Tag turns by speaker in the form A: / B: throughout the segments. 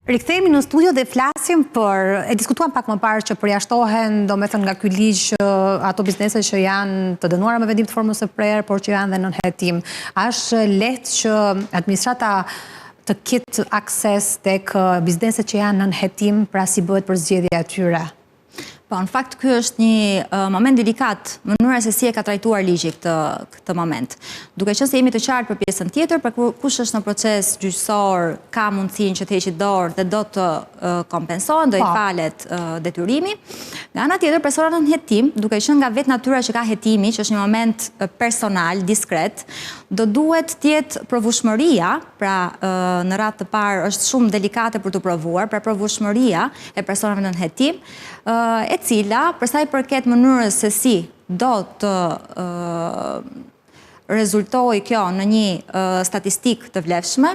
A: Rikthehemi në studio dhe flasim e diskutuam pak më parë që përjashtohen, domethënë nga ky ligj ato biznese që janë të dënuara me vendim të formës së prerë, por që janë dhe nën hetim. A është lehtë që administrata të ketë akses tek bizneset që janë nën hetim, pra si bëhet përzgjedhja e tyre?
B: Po, në fakt, ky është një moment delikat, mënyra se si e ka trajtuar ligji këtë moment. Duke qenë se jemi të qartë për pjesën tjetër, për kush është në proces gjyqësor, ka mundësinë që të heqë dorë dhe do të kompensohen, do i falet detyrimi. Nga ana tjetër, persona në hetim, duke qenë nga vetë natyra që ka hetimi, që është një moment personal, diskret, do duhet të jetë provueshmëria, pra në radhë të parë është shumë delikate për të provuar, pra provueshmëria e personave në hetim, e cila, përsa i përket mënyrës se si do të rezultoj kjo në një statistik të vlefshme,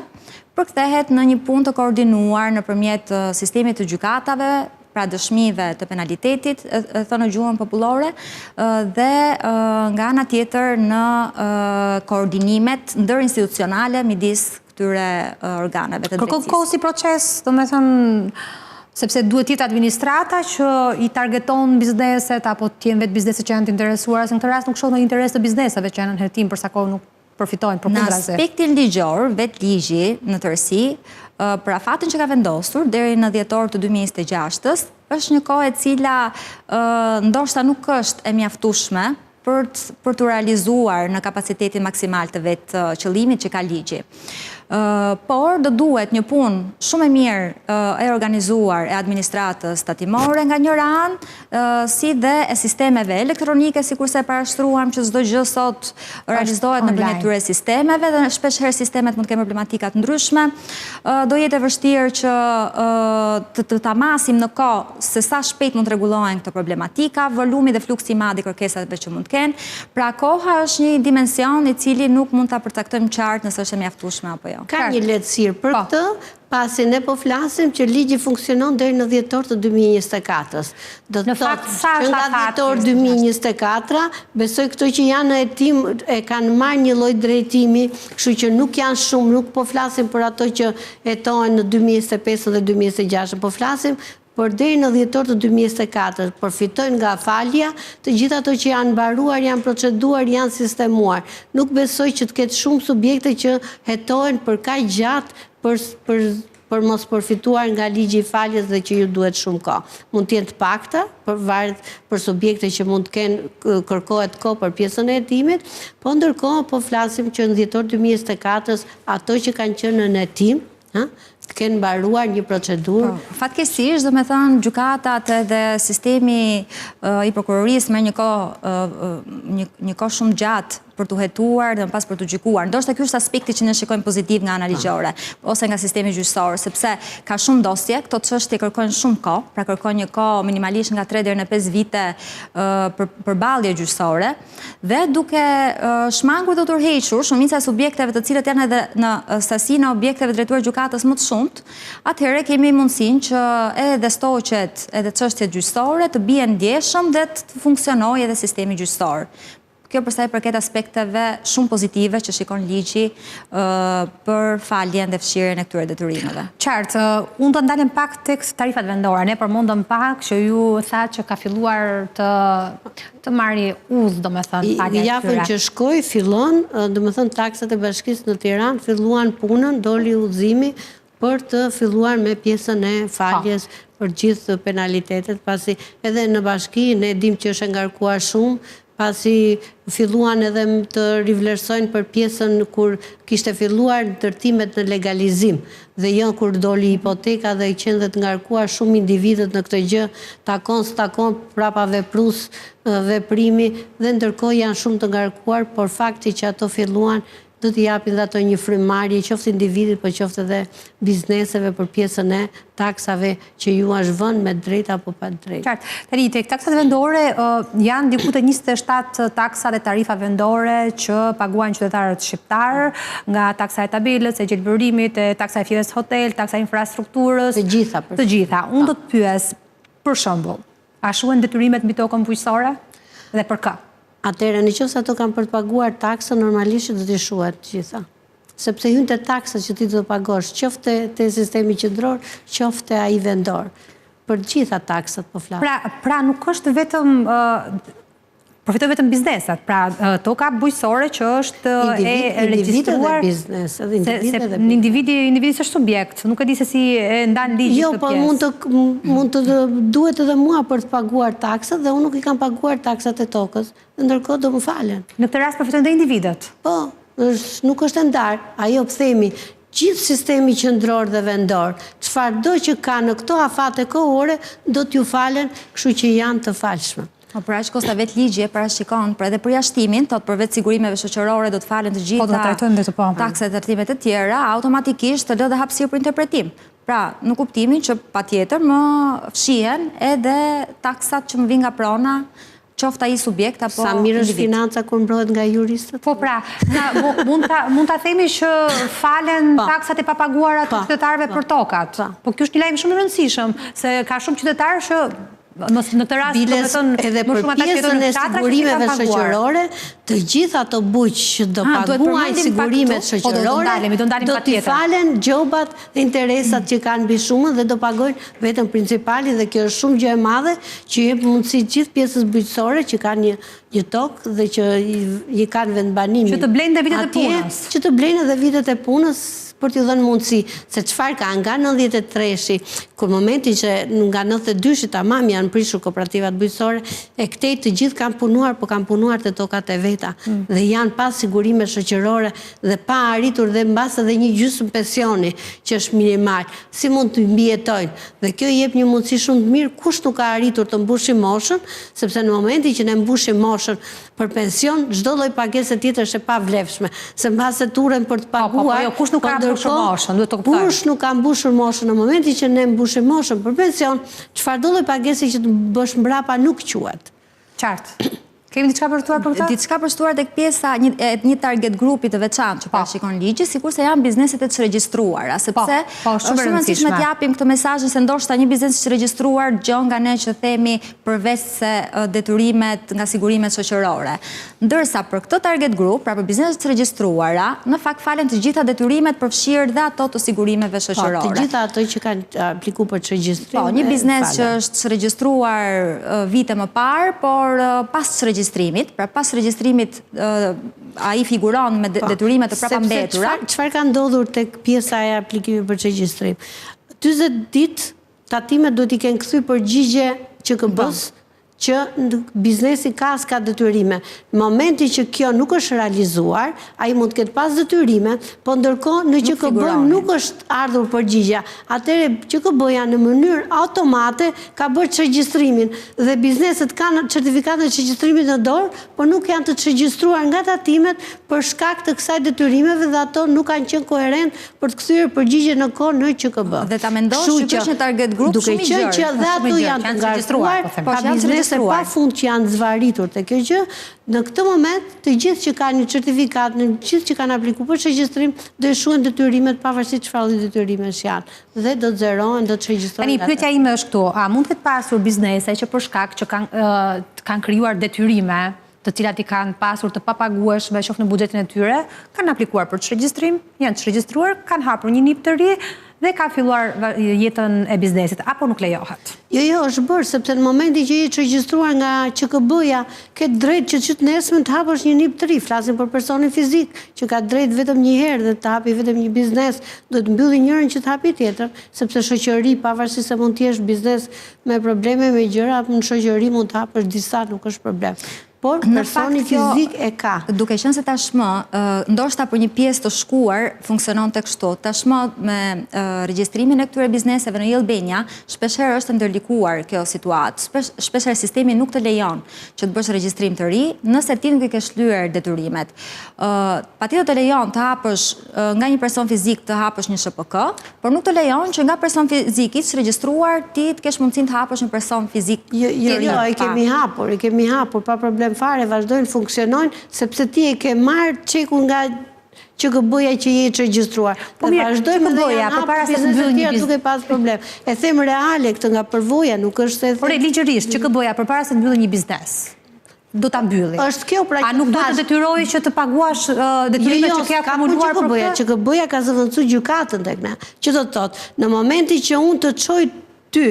B: përkthehet në një punë të koordinuar nëpërmjet sistemit të gjykatave, pra dëshmive të penalitetit, thonë gjuhën popullore, dhe nga ana tjetër në koordinimet ndërinstitucionale midis këtyre organeve të drejtësisë.
A: Kërkon kohë si proces, domethënë sepse duhet jetë administrata që i targeton bizneset apo të jenë vetë bizneset që janë të interesuara, se në këtë rast nuk shoh në interes të bizneseve që janë në hetim për sa kohë nuk përfitojnë përkundrazi.
B: Në aspektin ligjor, vetë ligji në tërësi, për afatin që ka vendosur deri në dhjetor të 2026-ës, është një kohë e cila ndoshta nuk është e mjaftueshme për të realizuar në kapacitetin maksimal të vetë qëllimit që ka ligji. Por do duhet një punë shumë e mirë e organizuar e administratës tatimore nga njëra anë, si dhe e sistemeve elektronike, sikurse e parashtruam që çdo gjë sot realizohet në këtyre sistemeve dhe shpeshherë sistemet mund të kenë problematika të ndryshme. Do jetë e vështirë që të tamasim në kohë se sa shpejt mund të rregullohen këto problematika, volumi dhe fluksi i madh i kërkesave që mund të kenë. Pra koha është një dimension i cili nuk mund ta përcaktojmë qartë nëse është e mjaftueshme apo jo.
C: Ka një lehtësirë për këtë, pasi ne po flasim që ligji funksionon deri në dhjetor të 2024-s. Do të thotë që nga dhjetor 2024, besoj këto që janë në hetim e kanë marrë një lloj drejtimi, kështu që nuk janë shumë, nuk po flasim për ato që hetohen në 2025 dhe 2026, po flasim por deri në dhjetor të 2024 përfitojnë nga falja, të gjitha ato që janë mbaruar, janë proceduar, janë sistemuar. Nuk besoj që të ketë shumë subjekte që hetohen për kaq gjatë për mos përfituar nga ligji i faljes dhe që ju duhet shumë kohë. Mund të jenë të pakta, për subjekte që mund të kenë kërkohet kohë për pjesën e hetimit, po ndërkohë po flasim që në dhjetor 2024 ato që kanë qenë në hetim, të kenë mbaruar një procedurë.
B: Fatkeqësisht, do me thënë, gjykatat edhe sistemi i prokurorisë me një kohë shumë gjatë për të hetuar dhe më pas për të gjykuar. Ndoshta ky është aspekti që ne shikojmë pozitiv nga ana ligjore ose nga sistemi gjyqësor, sepse ka shumë dosje, këto çështje kërkojnë shumë kohë, pra kërkojnë një kohë minimalisht nga 3 deri në 5 vite për ballje gjyqësore, dhe duke shmangur dhe tërhequr shumica e subjekteve të cilët janë edhe në sasinë e objekteve drejtuar gjykatës më të shumt, atëherë kemi mundësinë që edhe stoqet edhe çështjet gjyqësore të bien ndjeshëm dhe të funksionojë edhe sistemi gjyqësor. Kjo përsa i përket aspekteve shumë pozitive që shikon ligji për faljen dhe fshirjen e këtyre detyrimeve.
A: Qartë, unë të ndalem pak tek tarifat vendore. Ne përmendëm pak që ju thatë që ka filluar të marrë udhë, domethënë, falja e
C: javën që shkoi fillon, domethënë taksat e Bashkisë në Tiranë filluan punën, doli udhëzimi për të filluar me pjesën e faljes për gjithë penalitetet, pasi edhe në bashki ne dim që është ngarkuar shumë, pasi filluan edhe të rivlerësojnë për pjesën kur kishte filluar ndërtimet në legalizim dhe jo kur doli hipoteka dhe i qenë dhe të ngarkuar shumë individët në këtë gjë, takon prapa veprus veprimi dhe ndërkohë janë shumë të ngarkuar, por fakti që ato filluan do t'i japin dhe ato një frymarrje, qoftë individit, po qoftë edhe bizneseve për pjesën e taksave që ju është vënë me drejt apo pa drejt.
A: Qartë. Tani, tek taksat vendore janë diku të 27 taksa dhe tarifa vendore që paguajnë qytetarët shqiptar, nga taksa e tabelës, e gjelbërimit, taksa e fjeles hotel, taksa e infrastrukturës, të gjitha. Unë do të pyes, për shembull, a shuhen detyrimet mbi tokën fuqësore dhe për kë?
C: Atëherë, në qoftë ato kanë për të paguar taksën, normalisht do t'i shuhet gjitha. sepse hynë të taksat që ti të pagosh, qofte të sistemi qendror, qofte ai vendor. Për gjitha taksat po flas.
A: Pra nuk është vetëm përfitoj vetëm biznesat, pra toka bujqësore që është e regjistruar... Individi është subjekt, nuk e di se si e ndan ligji
C: këtë
A: pjesë.
C: Jo, po mund të duhet edhe mua për të paguar taksat dhe unë nuk i kam paguar taksat e tokës, dhe ndërkohë do më falen.
A: Në këtë rast përfitojnë dhe individet?
C: Po, nuk është ndarë, ajo pëthemi, gjithë sistemi qendror dhe vendor, çfarëdo që ka në këto afate kohore, do t'ju falen, kështu që janë të falshme.
B: Pra që kosta vetë ligje parashikon për edhe përjashtimin, thot për vetë sigurimeve shoqërore do të falen të gjitha takset e trajtimet e tjera, automatikisht të lë dhe hapësirë për interpretim. Pra, në kuptimin që patjetër më fshihen edhe taksat që më vinë nga prona, qofta i subjekt apo
C: sa mirë është financa kur mbrohet nga juristët?
A: Po pra, mund ta themi që falen taksat e papaguara të qytetarëve për tokat. Po kjo është një lajm shumë i rëndësishëm, se ka shumë qytetarë që në këtë rast
C: edhe për pjesën e sigurimeve shoqërore, të gjitha ato bujq që do paguajnë sigurimet shoqërore, do t'i falen gjobat dhe interesat që kanë mbi shumën dhe do pagojnë vetëm principali, dhe kjo është shumë gjë e madhe që jep mundësi gjithë pjesës bujqësore që kanë një tokë dhe që i kanë vendbanimin.
A: Që të blejnë dhe vitet e punës.
C: Që të blejnë dhe vitet e punës, për t'ju dhënë mundësi, se çfarë ka nga 93-shi, kur momenti që nga 92-shi tamam janë prishur kooperativat bujqësore, e këtej të gjithë kanë punuar, po kanë punuar të tokat e veta, dhe janë pas sigurime shoqërore dhe pa arritur dhe mbas edhe një gjysmë pensioni, që është minimal, si mund të mbijetojnë, dhe kjo jep një mundësi shumë të mirë, kush nuk ka arritur të mbushë moshën, sepse në momenti që ne mbushim moshën për pension, çdo lloj pagese tjetër është e pavlefshme, se mbas e turen për të paguar.
A: Kush nuk ka mbushur moshën, duhet të kuptojmë.
C: Kush nuk ka mbushur moshën në momentin që ne mbushim moshën për pension, çfarëdo lloj pagese që të bësh mbrapa nuk quhet.
A: Qartë. Kemi diçka për shtuar për këtë?
B: Diçka për shtuar tek pjesa një target grupi të veçantë që parashikon ligji, sikurse janë bizneset e çregjistruara, sepse është shumë rëndësishme të japim këtë mesazh se ndoshta një biznes i çregjistruar gjon nga ne që themi përveç se detyrimet nga sigurimet shoqërore. Ndërsa për këtë target grup, pra për bizneset e çregjistruara, në fakt falen të gjitha detyrimet përfshirë dhe ato të sigurimeve shoqërore.
C: Të gjitha ato që kanë aplikuar për çregjistrim.
B: Po, një biznes që është çregjistruar vite më parë, por pas pra pas regjistrimit a i figuron me detyrimet të prapambetura.
C: Çfarë ka ndodhur tek pjesa e aplikimit për regjistrim? 40 ditë tatimet do t'i kenë kthy përgjigje QKB-s që biznesi ka detyrime. Në momenti që kjo nuk është realizuar, ai mund të ketë pas detyrime, po ndërkohë në QKB nuk është ardhur përgjigja. Atëherë QKB-ja në mënyrë automate ka bërë regjistrimin dhe bizneset kanë certifikatën e regjistrimit në dorë, por nuk janë të regjistruar nga tatimet për shkak të kësaj detyrimeve dhe ato nuk kanë qenë koherent për të kthyer përgjigje në kohë në QKB.
B: Dhe ta mendosh që është një target group shumë i gjerë.
C: Duke qenë që dhe ato janë të ngarkuar, ka biznese pa fund që janë zvaritur të kjo gjë, në këtë moment të gjithë që kanë një certifikat, në gjithë që kanë aplikuar për regjistrim, do i shuhen detyrimet pavarësisht çfarë lloji detyrimesh janë dhe do të zerohen, do të regjistrojnë.
A: Tani pyetja ime është këtu, a mund të ketë pasur biznese që për shkak që kanë krijuar detyrime, të cilat i kanë pasur të papagueshme qoftë në buxhetin e tyre, kanë aplikuar për regjistrim, janë të regjistruar, kanë hapur një NIP të ri dhe ka filluar jetën e biznesit, apo nuk lejohet?
C: Jo, është bërë, sepse në momenti që je të regjistruar nga QKB-ja, ke drejt që të nesër të hapësh një NIP të ri, flasim për personin fizik, që ka drejt vetëm një herë dhe të hapi vetëm një biznes, do të mbylli njërin që të hapi tjetër, sepse shoqëri, pavarësisht se mund të jesh biznes me probleme me gjëra, në shoqëri mund të hapësh disa, nuk është problem. Por personi fizik e ka.
B: Duke qenë se tashmë, ndoshta për një pjesë të shkuar, funksionon të kështu. Tashmë me regjistrimin e këtyre bizneseve në Albania, shpeshherë është ndërlikuar kjo situatë. Shpeshherë sistemi nuk të lejon që të bësh regjistrim të ri, nëse ti nuk i ke shlyer detyrimet. Patjetër të lejon të hapësh nga një person fizik të hapësh një SHPK, por nuk të lejon që nga person fizik i regjistruar ti të kesh mundësinë të hapësh një person fizik.
C: Jo, i kemi hapur, pa problem fare, vazhdojnë, funksionojnë, sepse ti e ke marrë çeku nga QKB-ja që je të regjistruar.
A: Po mirë, QKB-ja, përpara se të mbyllë një biznes,
C: duke pas problem. E them reale këtë nga përvoja, nuk është se...
A: Por ligjërisht, QKB-ja, përpara se të mbyllë një biznes, do ta mbylli.
C: Është kjo pra.
A: A nuk do të detyrojë që të paguash detyrimet që ke akumuluar për këtë?
C: Që KBE ka zëvendësuar gjykatën tek ne. Që do të thotë, në momentin që unë të çoj ty,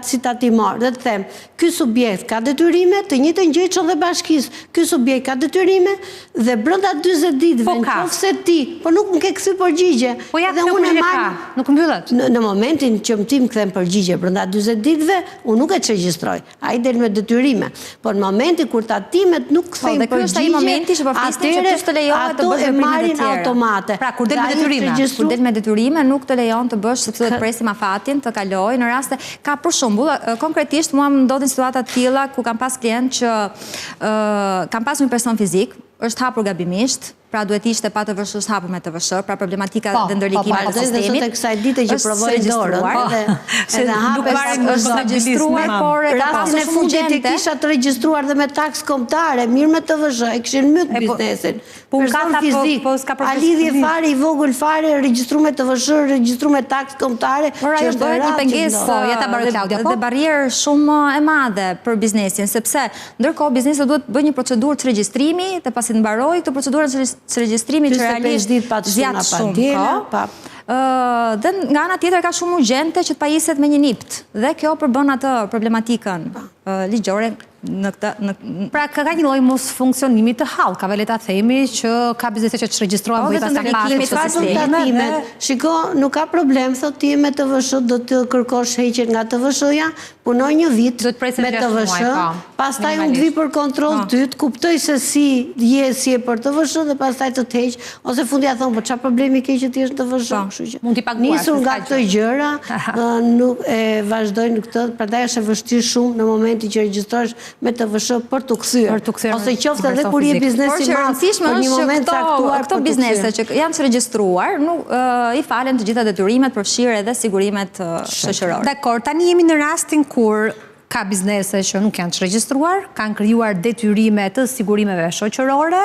C: si tatimar, dhe të them, ky subjekt ka detyrime, të njëjtën gjë çon dhe bashkisë. Ky subjekt ka detyrime dhe brenda 40 ditëve, nëse ti, po nuk më ke kthy përgjigje.
A: Po ja dhe unë e marr, nuk mbyllet.
C: Në momentin që ti më kthem përgjigje brenda 40 ditëve, unë nuk e regjistroj. Ai del me detyrime. Po në momentin kur tatimet nuk kthejnë përgjigje,
B: ky është ai momenti që po flisnim që të lejohet të bësh veprimet e tjera.
C: Automate.
A: Pra kur del me detyrime,
B: kur del me detyrime nuk të lejon të bësh sepse do të presim afatin të kalojë në raste ka për shembull konkretisht mua më ndodhin situata të tilla ku kam pas klient që kam pas një person fizik, është hapur gabimisht, pra duhet ishte pa të vëshë, është hapur me të vëshë, pra problematika dhe ndërlikimet të sistemit.
C: Dhe kësaj dite që provoj dorën, edhe hapes
B: është regjistruar, por
C: rastin e fundit e kisha të regjistruar dhe me taks kombëtare, mirë me të vëshë, e kishin myt biznesin. Person fizik, a lidhje fare i vogël fare, regjistru me të vëshë, regjistru me taks kombëtare,
B: që është bëhet një pengesë dhe barrierë shumë e madhe për biznesin, sepse ndërkohë biznesi duhet bëjë një procedurë të regjistrimi, dhe pasi të mbarojë këtë procedurë të regjistrimit që realisht zjatë shumë kohë. Dhe nga ana tjetër ka shumë urgjente që të pajiset me një nipt. Dhe kjo përbën atë problematikën ligjore në këtë.
A: Pra ka një lloj mos funksionimi të hallkave, le ta themi, që ka biznese që të regjistrohen
B: dhe të ndërlikimit të sistemit.
C: Shiko, nuk ka problem, thot ti me TVSH do të kërkosh heqjen nga TVSH-ja, punoj një vit me TVSH, pastaj unë vi për kontroll dyt, kuptoj se si je për TVSH dhe pastaj të heq, ose fundja thon, po çfarë problemi ke që ti je në TVSH?
A: Mund t'i paguash.
C: Nisur nga këto gjëra, nuk e vazhdojnë këtë, prandaj është e vështirë shumë në momentin që regjistrohesh me TVSH për të kthyer. Ose qoftë edhe kur je biznesi i madh,
B: por një moment caktuar këto biznese që janë të regjistruar, nuk i falen të gjitha detyrimet, përfshirë edhe sigurimet shoqërore.
A: Dakor, tani jemi në rastin kur ka biznese që nuk janë të regjistruar, kanë krijuar detyrime të sigurimeve shoqërore,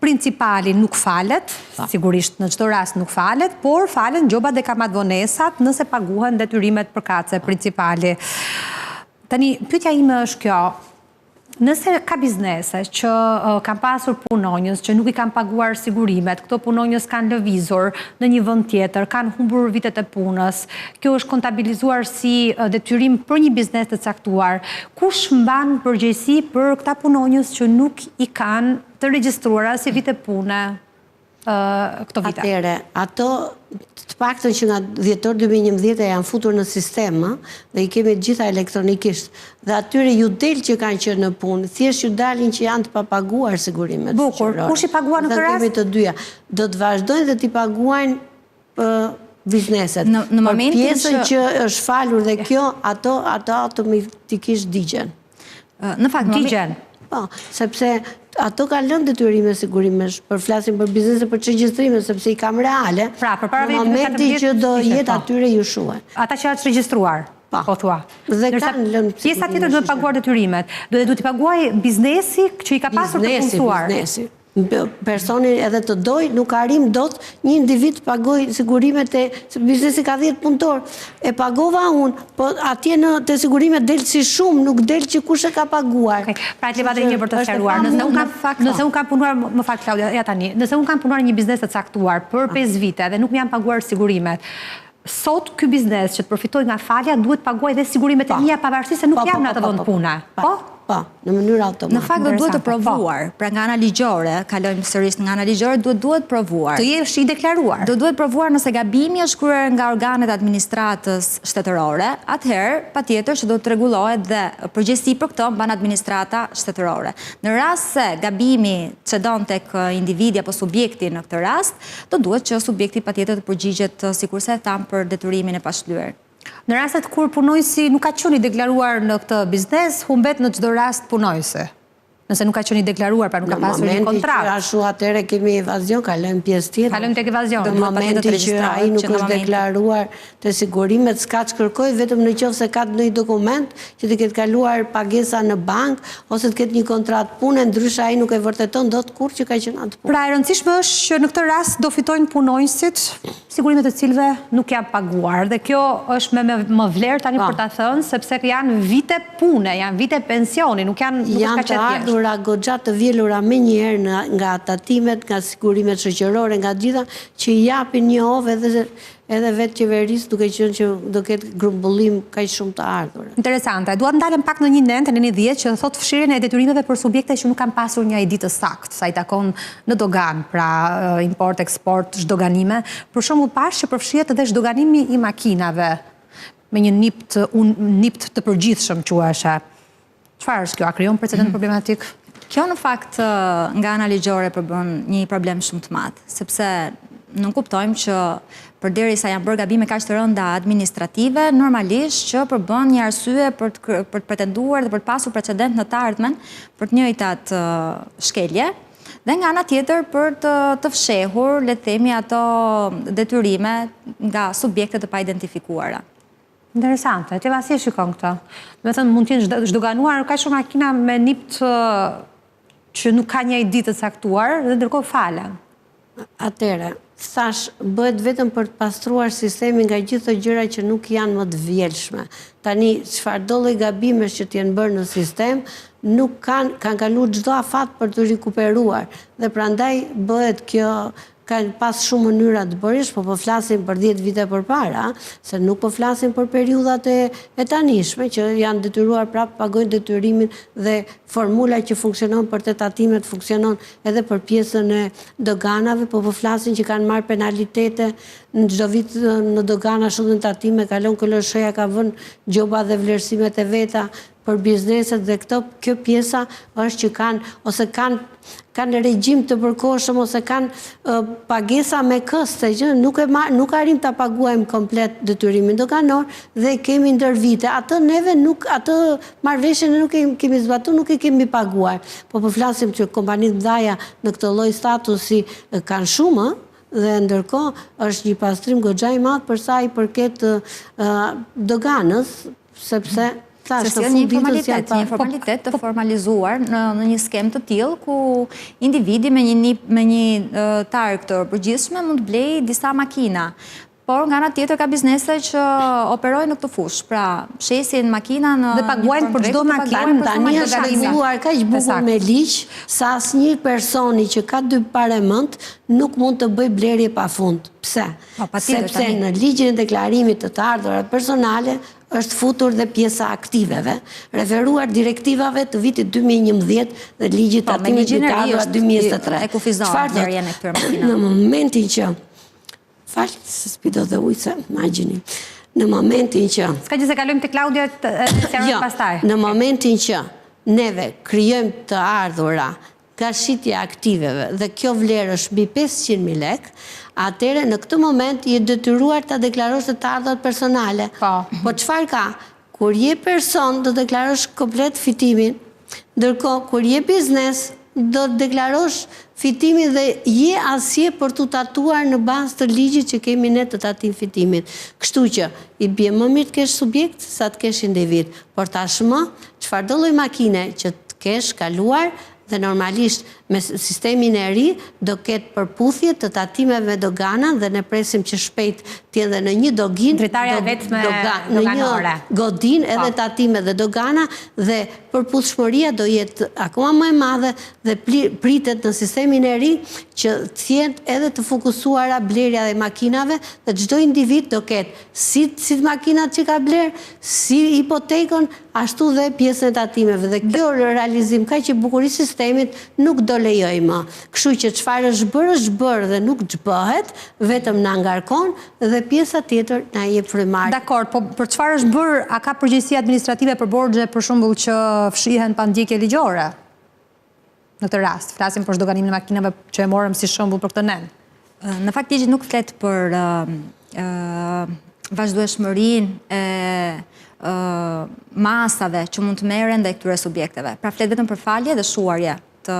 A: principali nuk falet, sigurisht në çdo rast nuk falet, por falen gjobat dhe kamatvonesat nëse paguhen detyrimet përkatëse principali. Tani, pyetja ime është kjo, nëse ka biznese që kanë pasur punonjës, që nuk i kanë paguar sigurimet, këto punonjës kanë lëvizur në një vend tjetër, kanë humbur vitet e punës, kjo është kontabilizuar si detyrim për një biznes të caktuar, kush mban përgjegjësi për këta punonjës që nuk i kanë të regjistruara si vite pune këto vite?
C: Atere, ato të paktën që nga dhjetor 2011 janë futur në sistem dhe i kemi gjitha elektronikisht dhe atyre ju del që kanë qenë në punë, thjesht ju dalin që janë të papaguar sigurimet.
A: Bukur, kush i paguar në këtë rast?
C: Të dyja, do të vazhdojnë dhe t'i paguajnë bizneset. Për pjesën që është falur dhe kjo, ato automatikisht digjen.
B: Në fakt,
A: digjen?
C: Po, sepse ato ka lënë detyrime sigurimesh, për flasim për biznese, për regjistrime, sepse i kam reale, në momenti që do jetë atyre ju shuhen.
A: Ata që janë të regjistruar, po thua.
C: Dhe kanë lënë
A: pjesa tjetër duhet paguar detyrimet. Do t'i paguaj biznesi që i ka pasur të punësuar.
C: Biznesi. Personi edhe të doj, nuk arrim dot një individ pagoj sigurimet e biznesi ka 10 punëtor. E pagova unë, po atje në të sigurimet del si shumë, nuk del që kush e ka paguar.
A: Pra të libat dhe një për të sqaruar. Nëse unë kam punuar, më fal Klaudia, ja tani, nëse unë kam punuar një biznes të caktuar për 5 vite dhe nuk më janë paguar sigurimet, sot ky biznes që të përfitoj nga falja duhet paguaj dhe sigurimet e mia pavarësisht se nuk jam në atë vend pune. Po?
C: Po, në mënyrë automate.
B: Në fakt duhet të provuar, pra nga ana ligjore, kalojmë sërish nga ana ligjore, duhet provuar.
A: Të jesh i deklaruar.
B: Duhet provuar nëse gabimi është kryer nga organet administratës shtetërore, atëherë patjetër që do të rregullohet dhe përgjegjësi për këtë mban administrata shtetërore. Në rast se gabimi çedon tek individi apo subjekti në këtë rast, do duhet që subjekti patjetër të përgjigjet sikurse tham për detyrimin e pashlyer.
A: Në rastet kur punojësi nuk ka qenë i deklaruar në këtë biznes, humbet në çdo rast punojësi. Nëse nuk ka qenë i deklaruar, pra nuk ka pasur një kontrakt.
C: Në momenti që ashtu atëre kemi evazion, kalojmë pjesë tjetër.
A: Kalojmë tek evazion.
C: Në momenti që ai nuk është deklaruar të sigurimet, s'ka ç'kërkoj, vetëm në qoftë se ka ndonjë dokument që të ketë kaluar pagesa në bank ose të ketë një kontratë pune, ndryshe ai nuk e vërteton dot kurrë që ka qenë atë punë.
A: Pra e rëndësishme është që në këtë rast do fitojnë punonjësit sigurimet e cilëve nuk janë paguar dhe kjo është me më vlerë tani për ta thënë sepse janë vite pune, janë vite pensioni, nuk janë
C: të ardhura goxha të vjelura me njëherë nga tatimet, nga sigurimet shoqërore, nga gjitha, që japin një ovë edhe vetë qeverisë duke qenë që do ketë grumbullim kaq shumë të ardhur.
A: Interesante. Duam ndalem pak në një nen, në një 10, që thot fshirjen e detyrimeve për subjekte që nuk kanë pasur një ID të saktë, sa i takon në dogan, pra import, eksport, zhdoganime. Për shembull, pash që përfshihet edhe zhdoganimi i makinave me një nipt të përgjithshëm quheshe. Çfarë është kjo? A krijon precedent problematik?
B: Kjo në fakt nga ana ligjore përbën një problem shumë të madh, sepse nuk kuptojmë që përderisa janë bërë gabime kaq të rënda administrative, normalisht që përbën një arsye për të pretenduar dhe për të pasur precedent në të ardhmen për të njëjtat shkelje, dhe nga ana tjetër për të fshehur, le të themi, ato detyrime nga subjekte të pa identifikuara.
A: Interesante. Ti vasi shikon këtë. Do të thënë mund të jenë zhdoganuar ka shumë makina me nipt që nuk ka një ID të caktuar dhe ndërkohë falen.
C: Atëre, thash, bëhet vetëm për të pastruar sistemin nga gjithë të gjëra që nuk janë më të vjelshme. Tani, çfarë do lloj gabimesh që t'jenë bërë në sistem, nuk kanë kaluar çdo afat për të rikuperuar. Dhe prandaj bëhet kjo, ka pas shumë mënyra të bërësh, po flasim për 10 vite përpara, se nuk po flasim për periudhat e tanishme, që janë detyruar prapë pagojnë detyrimin dhe formula që funksionon për tatimet funksionon edhe për pjesën e doganave, po flasim që kanë marrë penalitete në çdo vit në dogana shumë në tatime, kalon KLSH-ja ka vënë gjoba dhe vlerësimet e veta për bizneset dhe kjo pjesa është që kanë regjim të përkohshëm ose kanë pagesa me këste, që nuk arrim ta paguajmë komplet detyrimin doganor dhe kemi ndër vite. Atë neve atë marrëveshjen nuk kemi zbatuar, nuk e kemi paguar. Po flasim që kompanitë mëdha në këtë lloj statusi kanë shumë, dhe ndërkohë është një pastrim goxha i madh për sa i përket doganës, sepse
B: se si një formalitet të formalizuar në një skem të tillë ku individi me një targ të përgjithshme mund të blejë disa makina. Por nga ana tjetër ka biznese që operojnë në këtë fushë, pra shesin makina në
A: dhe paguajnë për çdo makinë.
C: Tani është rregulluar kaq bukur me ligj sa asnjë personi që ka 2 paremënd nuk mund të bëj blerje pafund. Pse? Sepse në ligjin e deklarimit të ardhurat personale është futur dhe pjesa aktiveve, referuar direktivave të vitit 2011 dhe ligjit tatimit të ardhurat 2023. Në momentin që falë, se spido dhe ujë se imagjini. Në momentin që...
A: Ska që se kalojmë të Klaudia të sjarën pastaj.
C: Në momentin që neve kryojmë të ardhura nga shitja aktiveve dhe kjo vlerë është mbi 500.000 lek, atëre në këtë moment je detyruar të deklarosh të ardhurat personale. Po çfarë ka? Kur je person do deklarosh komplet fitimin, ndërkohë kur je biznes do të deklarosh fitimin dhe je asje për të tatuar në bazë të ligjit që kemi ne të tatim fitimin. Kështu që i bie më mirë të kesh subjekt sa të kesh individ. Por tashmë, çfarë do lloj makine që të kesh kaluar dhe normalisht me sistemin e ri do ketë përputhje të tatimeve me dogana dhe ne presim që shpejt t'jenë dhe në një dogin, në një godin edhe tatime dhe dogana dhe përputhshmëria do jetë akoma më e madhe dhe pritet në sistemin e ri që t'jenë edhe të fokusuara blerja dhe makinave dhe çdo individ do ketë si makinat që ka bler, si hipotekën, ashtu dhe pjesën e tatimeve. Dhe kjo realizim ka që bukuri sistemit nuk do lejoj më. Kështu që çfarë është bërë dhe nuk ç'bëhet, vetëm na ngarkon dhe pjesa tjetër na jep frymëmarrje.
A: Dakor, po për çfarë është bërë, a ka përgjegjësi administrative për borxhe për shembull që fshihen pa ndjekje ligjore? Në këtë rast, flasim për zhdoganimin e makinave që e morëm si shembull për këtë nen.
B: Në fakt ligji nuk flet për vazhdueshmërinë e masave që mund të merren ndaj këtyre subjekteve. Pra flet vetëm për falje dhe shuarje të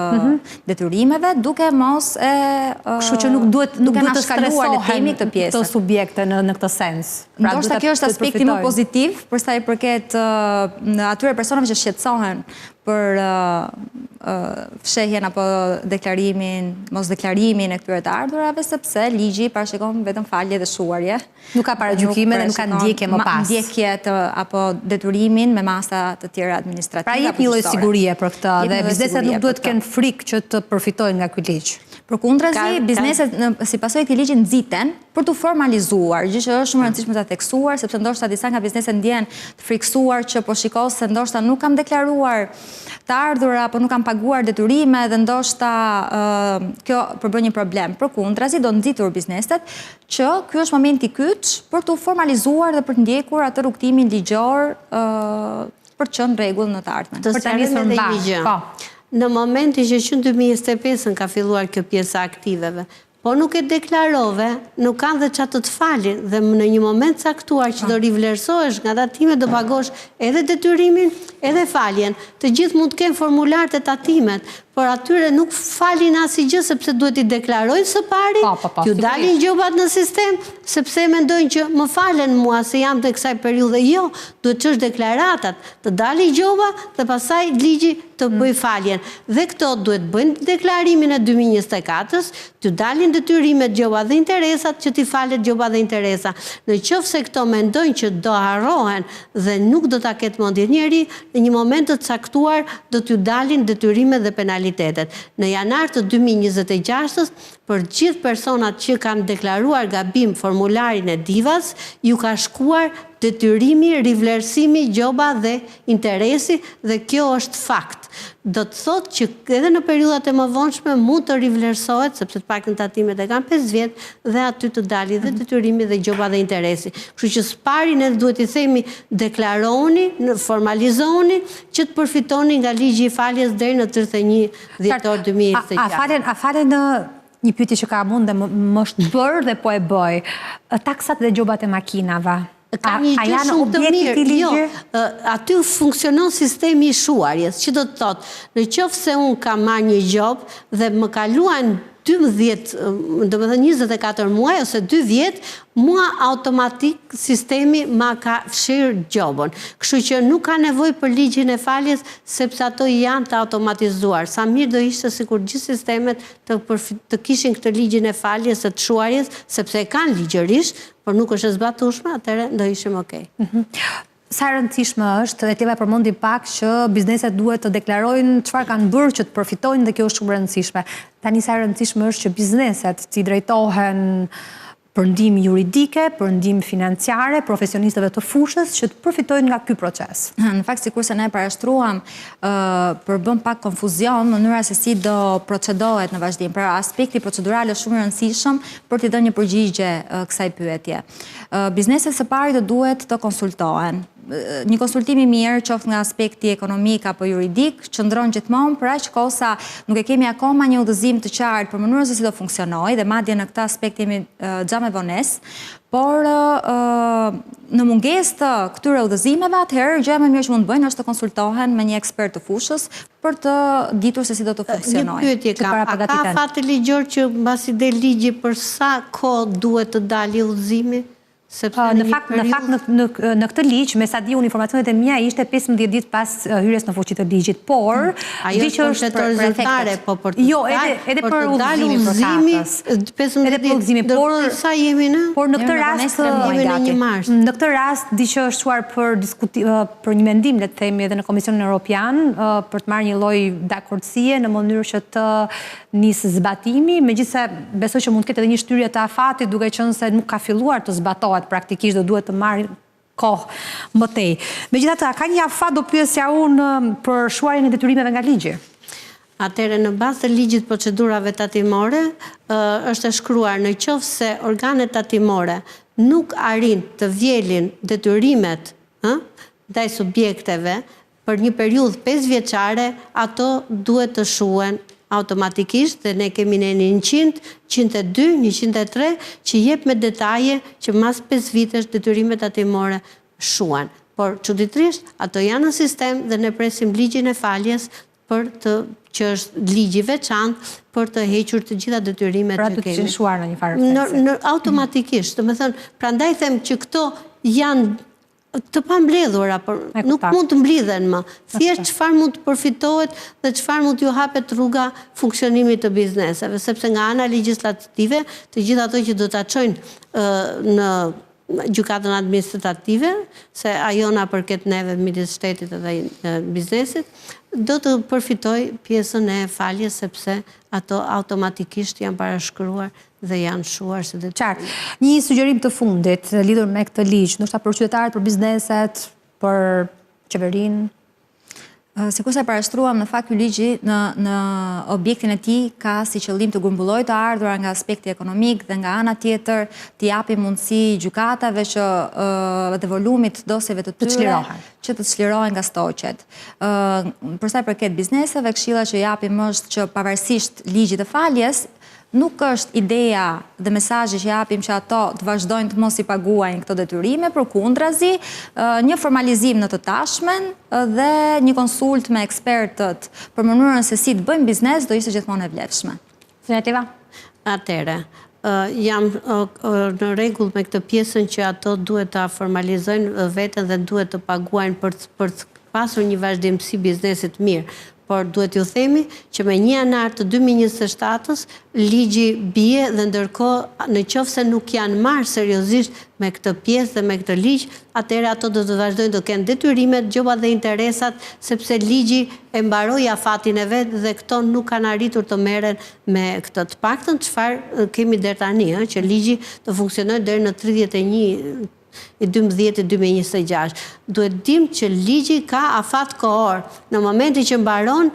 B: detyrimeve, duke mos
A: kështu që nuk duhet të stresohen të subjekte në këtë sens.
B: Ndoshta kjo është aspekti më pozitiv për sa i përket atyre personave që shqetësohen për fshehjen apo mos deklarimin e këtyre të ardhurave, sepse ligji parashikon vetëm falje dhe shuarje.
A: Nuk ka paragjykime dhe nuk ka ndjekje më pas.
B: Ndjekje apo detyrimin me masa të tjera administrative.
A: Pra jep një lloj sigurie për këtë dhe bizneset nuk duhet të kenë frikë që të përfitojnë nga ky ligj.
B: Përkundrazi, bizneset si pasojë këtij ligji nxiten për të formalizuar, gjë që është shumë e rëndësishme ta theksuar, sepse ndoshta disa nga bizneset ndjen të frikësuar që po shikoj se ndoshta nuk kam deklaruar të ardhura apo nuk kam paguar detyrime dhe ndoshta kjo përbën një problem. Përkundrazi, do nxitur bizneset që ky është momenti i kyç për të formalizuar dhe për të ndjekur atë rrugtimin ligjor për të qenë rregull në të ardhmen.
C: Për ta nisur ligjin. Në momentin që në 2025 ka filluar kjo pjesa aktiveve, po nuk e deklarove, nuk kanë dhe qatë të falin, dhe në një moment caktuar që do rivlerësohesh nga tatime, do pagosh edhe detyrimin, edhe faljen. Të gjithë mund të kenë formularët e tatimet, por atyre nuk falin asgjë sepse duhet i deklarojnë së pari, t'ju dalin gjobat në sistem, sepse mendojnë që më falen mua se jam të kësaj periudhe. Jo, duhet që është deklaratat, të dalin gjoba dhe pasaj ligji të bëj faljen. Dhe këto duhet bëjnë deklarimin e 2024-ës, t'ju dalin detyrimet, gjoba dhe interesat, që t'i falet gjoba dhe interesa. Në qoftë se këto mendojnë që do harrohen dhe nuk do ta ketë mendje njeri, në një moment të caktuar do t'ju dalin detyrimet dhe penalitetet. Në janar të 2026, për gjithë personat që kanë deklaruar gabim formularin e divas, ju ka shkuar detyrimi, rivlerësimi, gjoba dhe interesi, dhe kjo është fakt. Do të thotë që edhe në periudat e më vonshme mund të rivlerësohet, sepse të paktën tatimet e kanë 5 vjet, dhe aty të dali dhe detyrimi dhe gjoba dhe interesi. Kështu që s'pari ne duhet i themi deklaroni, formalizoni, që të përfitoni nga ligji i faljes deri në 31 dhjetor 2026.
A: A falen në një pyetje që ka mund dhe më shtë dhe po e bëj, taksat dhe gjobat e makinave.
C: Ka një gjë shumë të mirë, jo, aty funksionon sistemi i shuarjes, që do të thotë, në qoftë se unë kam marrë një gjobë dhe më kaluan 24 muaj ose 2 vjet, mua automatik sistemi ma ka fshirë gjobën. Kështu që nuk ka nevojë për ligjin e faljes, sepse ato janë të automatizuar. Sa mirë do ishte sikur gjithë sistemet të kishin këtë ligjin e faljes, të shuarjes, sepse e kanë ligjërisht, por nuk është e zbatueshme, atëherë do ishim okay.
A: Sa rëndësishme është, dhe t'jeva përmendi pak që bizneset duhet të deklarojnë çfarë kanë bërë që të përfitojnë dhe kjo është shumë rëndësishme. Tani sa rëndësishme është që bizneset t'i drejtohen për ndihmë juridike, për ndihmë financiare, profesionistëve të fushës që të përfitojnë nga ky proces.
B: Në fakt, sikurse ne parashtruam, përbën pak konfuzion në mënyra se si do procedohet në vazhdim. Pra, aspekti procedural është shumë i rëndësishëm për t'i dhënë një përgjigje kësaj pyetje. Bizneset së pari do duhet të konsultohen. Një konsultim i mirë, qoftë nga aspekti ekonomik apo juridik, qëndron gjithmonë për aq kohë sa nuk e kemi akoma një udhëzim të qartë për mënyrën se si do funksionojë dhe madje në këtë aspekt jemi xhamë vonesë, por në mungesë të këtyre udhëzimeve, atëherë gjë më mirë që mund të bëjnë është të konsultohen me një ekspert të fushës për të ditur se si do të funksionojë.
C: Një pyetje kam, a ka fat ligjor që mbasi del ligji për sa kohë duhet të dalë udhëzimi?
A: Në fakt në këtë ligj, me sa di unë informacionet e mia ishte 15 ditë pas hyrjes në fuqi të ligjit, por
C: ajo është për rezultare, po për të
A: edhe për udhëzimin edhe për udhëzimin,
C: sa jemi në?
A: Por në këtë rast në këtë rast di që është shuar për një mendim, le të themi, edhe në Komisionin Evropian për të marrë një lloj dakordësie në mënyrë që të nisë zbatimi, megjithëse besoj që mund të ketë edhe një shtyrje të afatit, duke qenë se nuk ka filluar të zbatohet praktikisht dhe duhet të marrë kohë më tej. Megjithatë, ka një afat do pyesja unë për shuarjen e detyrimeve nga ligji?
C: Atëherë, në bazë të ligjit procedurave tatimore, është e shkruar në qoftë se organet tatimore nuk arrin të vjelin detyrimet ndaj subjekteve për një periudhë 5 vjeçare, ato duhet të shuhen automatikisht, dhe ne kemi në 100, 102, 103, që jep me detaje që mas 5 vitesh detyrimet tatimore shuan. Por, çuditërisht, ato janë në sistem dhe ne presim ligjin e faljes që është ligji veçantë për të hequr të gjitha detyrimet që kemi.
A: Pra të kishin shuar në një farë.
C: Automatikisht, do të thënë, prandaj them që këto janë të pambledhura, nuk mund të mblidhen më. Thjesht çfarë mund të përfitohet dhe çfarë mund t'ju hapet rruga funksionimit të bizneseve, sepse nga ana legjislative, të gjitha ato që do ta çojnë në gjykatën administrative, se ajo na përket neve midis shtetit dhe biznesit, do të përfitoj pjesën e faljes, sepse ato automatikisht janë parashkruar dhe janë shuar se detyrim.
A: Qartë. Një sugjerim të fundit lidhur me këtë ligj, ndoshta për qytetarët, për bizneset, për qeverinë.
B: Sikur se parashtruam, në fakt ky ligji në objektin e tij ka si qëllim të grumbullojë të ardhurat nga aspekti ekonomik dhe nga ana tjetër të japi mundësi gjykatave që të volumit dosjeve të tyre që të çlirohen nga stoqet. Për sa i përket bizneseve, këshilla që japim është që pavarësisht ligjit të faljes, nuk është ideja dhe mesazhi që japim që ato të vazhdojnë të mos i paguajnë këto detyrime, përkundrazi, një formalizim në të tashmen dhe një konsult me ekspertët për mënyrën se si të bëjmë biznes do ishte gjithmonë e vlefshme.
A: Senativa?
C: Atëre, jam në rregull me këtë pjesën që ato duhet ta formalizojnë veten dhe duhet të paguajnë për të pasur një vazhdimsi biznesit mirë. Por duhet ju themi që me 1 janar të 2027-ës ligji bie dhe ndërkohë në qoftë se nuk janë marrë seriozisht me këtë pjesë dhe me këtë ligj, atëherë ato do të vazhdojnë të kenë detyrimet, gjoba dhe interesat, sepse ligji e mbaroi afatin e vet dhe këto nuk kanë arritur të merren me këtë. Të paktën çfarë kemi deri tani, që ligji të funksionojë deri në 31 i 12-2026. Duhet dim që ligji ka afat kohor. Në momentin që mbaron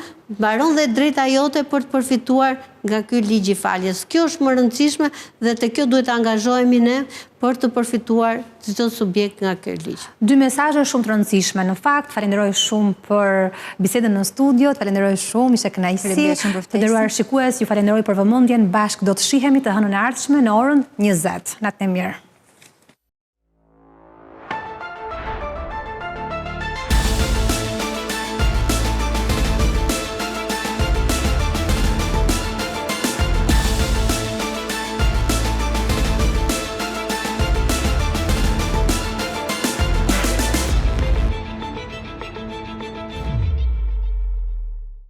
C: dhe drejta jote për të përfituar nga ky ligj i faljes. Kjo është më e rëndësishme dhe te kjo duhet të angazhohemi ne për të përfituar çdo subjekt nga ky ligj.
A: 2 mesazhe shumë të rëndësishme. Në fakt, falenderoj shumë për bisedën në studio, të falenderoj shumë, ishte kënaqësi. Të nderuar shikues, ju falenderoj për vëmendjen. Bashkë do të shihemi të hënën e ardhshme në orën 20. Natën e mirë.